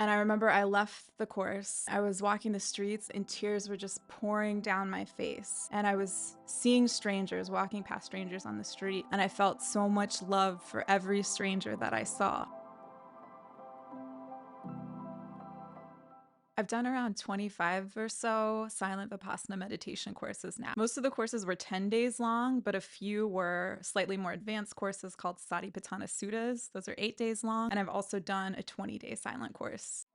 And I remember I left the course. I was walking the streets and tears were just pouring down my face. And I was seeing strangers, walking past strangers on the street. And I felt so much love for every stranger that I saw. I've done around 25 or so silent Vipassana meditation courses now. Most of the courses were 10 days long, but a few were slightly more advanced courses called Satipatthana Suttas. Those are 8 days long. And I've also done a 20-day silent course.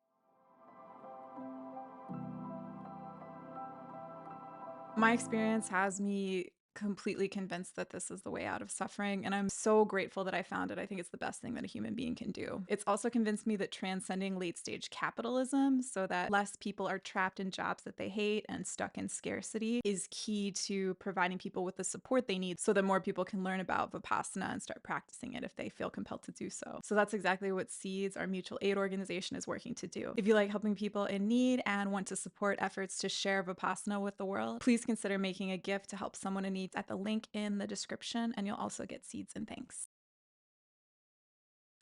My experience has me completely convinced that this is the way out of suffering, and I'm so grateful that I found it. I think it's the best thing that a human being can do. It's also convinced me that transcending late stage capitalism so that less people are trapped in jobs that they hate and stuck in scarcity is key to providing people with the support they need so that more people can learn about Vipassana and start practicing it if they feel compelled to do so. So that's exactly what Seeds, our mutual aid organization, is working to do. If you like helping people in need and want to support efforts to share Vipassana with the world, please consider making a gift to help someone in need at the link in the description, and you'll also get seeds and thanks.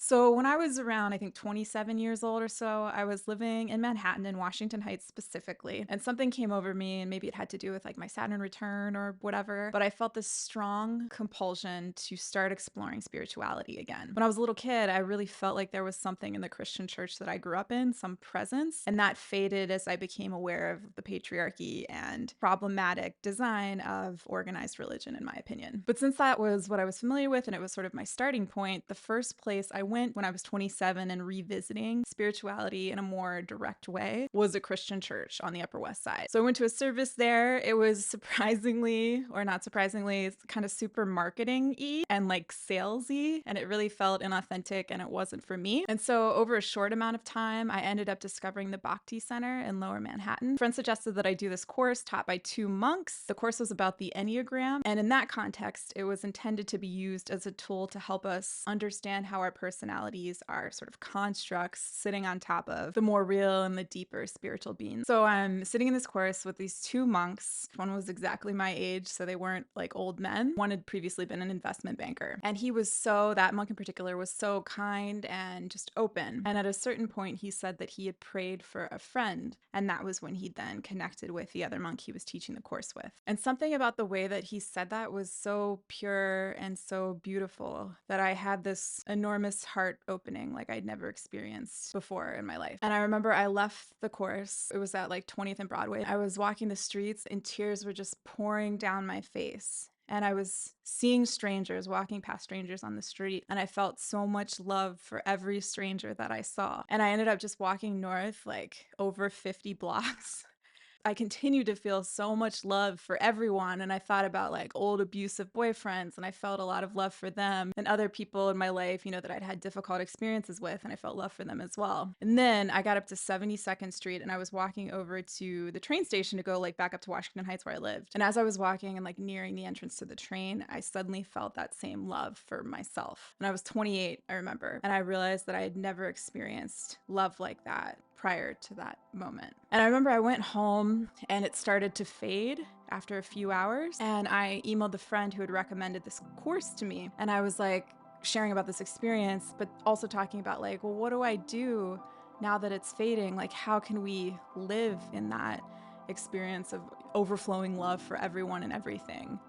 So when I was around, I think 27 years old or so, I was living in Manhattan in Washington Heights specifically, and something came over me, and maybe it had to do with like my Saturn return or whatever, but I felt this strong compulsion to start exploring spirituality again. When I was a little kid, I really felt like there was something in the Christian church that I grew up in, some presence, and that faded as I became aware of the patriarchy and problematic design of organized religion, in my opinion. But since that was what I was familiar with and it was sort of my starting point, the first place I went when I was 27 and revisiting spirituality in a more direct way was a Christian church on the Upper West Side. So I went to a service there. It was surprisingly, or not surprisingly, kind of super marketing-y and like salesy, and it really felt inauthentic and it wasn't for me. And so over a short amount of time, I ended up discovering the Bhakti Center in Lower Manhattan. A friend suggested that I do this course taught by two monks. The course was about the Enneagram, and in that context, it was intended to be used as a tool to help us understand how our personalities are sort of constructs sitting on top of the more real and the deeper spiritual beings. So I'm sitting in this course with these two monks. One was exactly my age, so they weren't like old men. One had previously been an investment banker. And that monk in particular was so kind and just open. And at a certain point, he said that he had prayed for a friend. And that was when he then connected with the other monk he was teaching the course with. And something about the way that he said that was so pure and so beautiful that I had this enormous heart opening like I'd never experienced before in my life. And I remember I left the course. It was at like 20th and Broadway. I was walking the streets and tears were just pouring down my face. And I was seeing strangers, walking past strangers on the street, and I felt so much love for every stranger that I saw. And I ended up just walking north like over 50 blocks. I continued to feel so much love for everyone. And I thought about like old abusive boyfriends, and I felt a lot of love for them and other people in my life, that I'd had difficult experiences with, and I felt love for them as well. And then I got up to 72nd Street and I was walking over to the train station to go like back up to Washington Heights where I lived. And as I was walking and like nearing the entrance to the train, I suddenly felt that same love for myself. And I was 28, I remember, and I realized that I had never experienced love like that prior to that moment. And I remember I went home and it started to fade after a few hours. And I emailed the friend who had recommended this course to me. And I was like sharing about this experience, but also talking about like, well, what do I do now that it's fading? Like, how can we live in that experience of overflowing love for everyone and everything?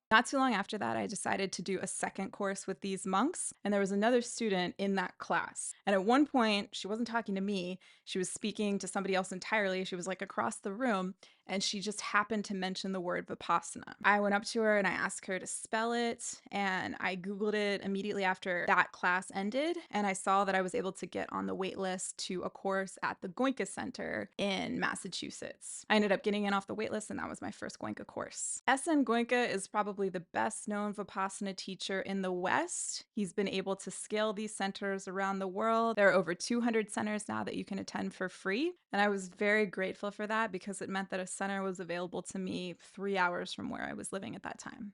Not too long after that, I decided to do a second course with these monks, and there was another student in that class. And at one point, she wasn't talking to me, she was speaking to somebody else entirely. She was like across the room, and she just happened to mention the word Vipassana. I went up to her and I asked her to spell it, and I Googled it immediately after that class ended, and I saw that I was able to get on the wait list to a course at the Goenka Center in Massachusetts. I ended up getting in off the wait list, and that was my first Goenka course. S.N. Goenka is probably the best known Vipassana teacher in the West. He's been able to scale these centers around the world. There are over 200 centers now that you can attend for free, and I was very grateful for that because it meant that a center was available to me 3 hours from where I was living at that time.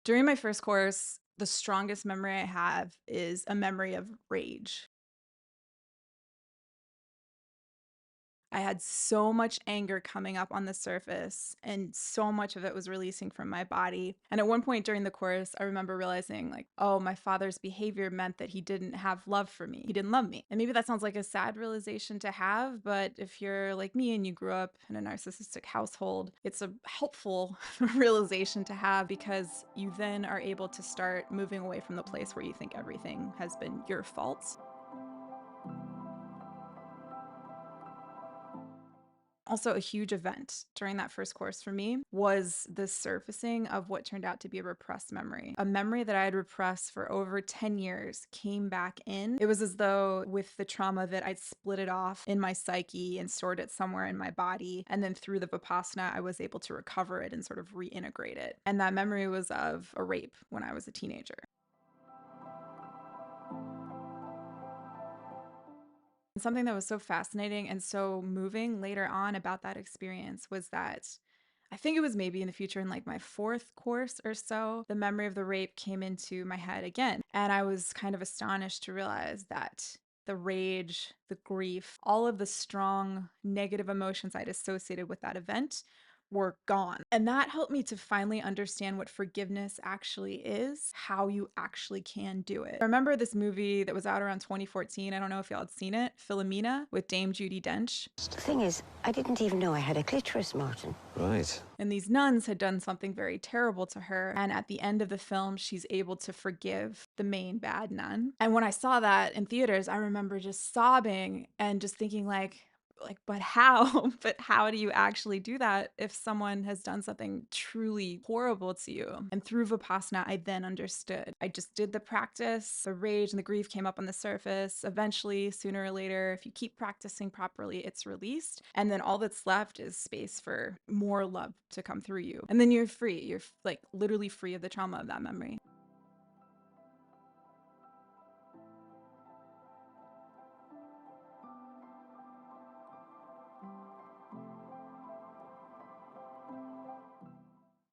During my first course, the strongest memory I have is a memory of rage. I had so much anger coming up on the surface, and so much of it was releasing from my body. And at one point during the course, I remember realizing, like, oh, my father's behavior meant that he didn't have love for me. He didn't love me. And maybe that sounds like a sad realization to have, but if you're like me and you grew up in a narcissistic household, it's a helpful realization to have, because you then are able to start moving away from the place where you think everything has been your fault. Also, a huge event during that first course for me was the surfacing of what turned out to be a repressed memory. A memory that I had repressed for over 10 years came back in. It was as though, with the trauma, that I'd split it off in my psyche and stored it somewhere in my body. And then through the Vipassana, I was able to recover it and sort of reintegrate it. And that memory was of a rape when I was a teenager. Something that was so fascinating and so moving later on about that experience was that I think it was maybe in the future, in like my fourth course or so, the memory of the rape came into my head again. And I was kind of astonished to realize that the rage, the grief, all of the strong negative emotions I'd associated with that event were gone. And that helped me to finally understand what forgiveness actually is, how you actually can do it. I remember this movie that was out around 2014. I don't know if y'all had seen it, Philomena, with Dame Judi Dench. The thing is, I didn't even know I had a clitoris, Martin. Right. And these nuns had done something very terrible to her. And at the end of the film, she's able to forgive the main bad nun. And when I saw that in theaters, I remember just sobbing and just thinking but how? But how do you actually do that if someone has done something truly horrible to you? And through Vipassana, I then understood. I just did the practice. The rage and the grief came up on the surface. Eventually, sooner or later, if you keep practicing properly, it's released. And then all that's left is space for more love to come through you. And then you're free. You're like literally free of the trauma of that memory.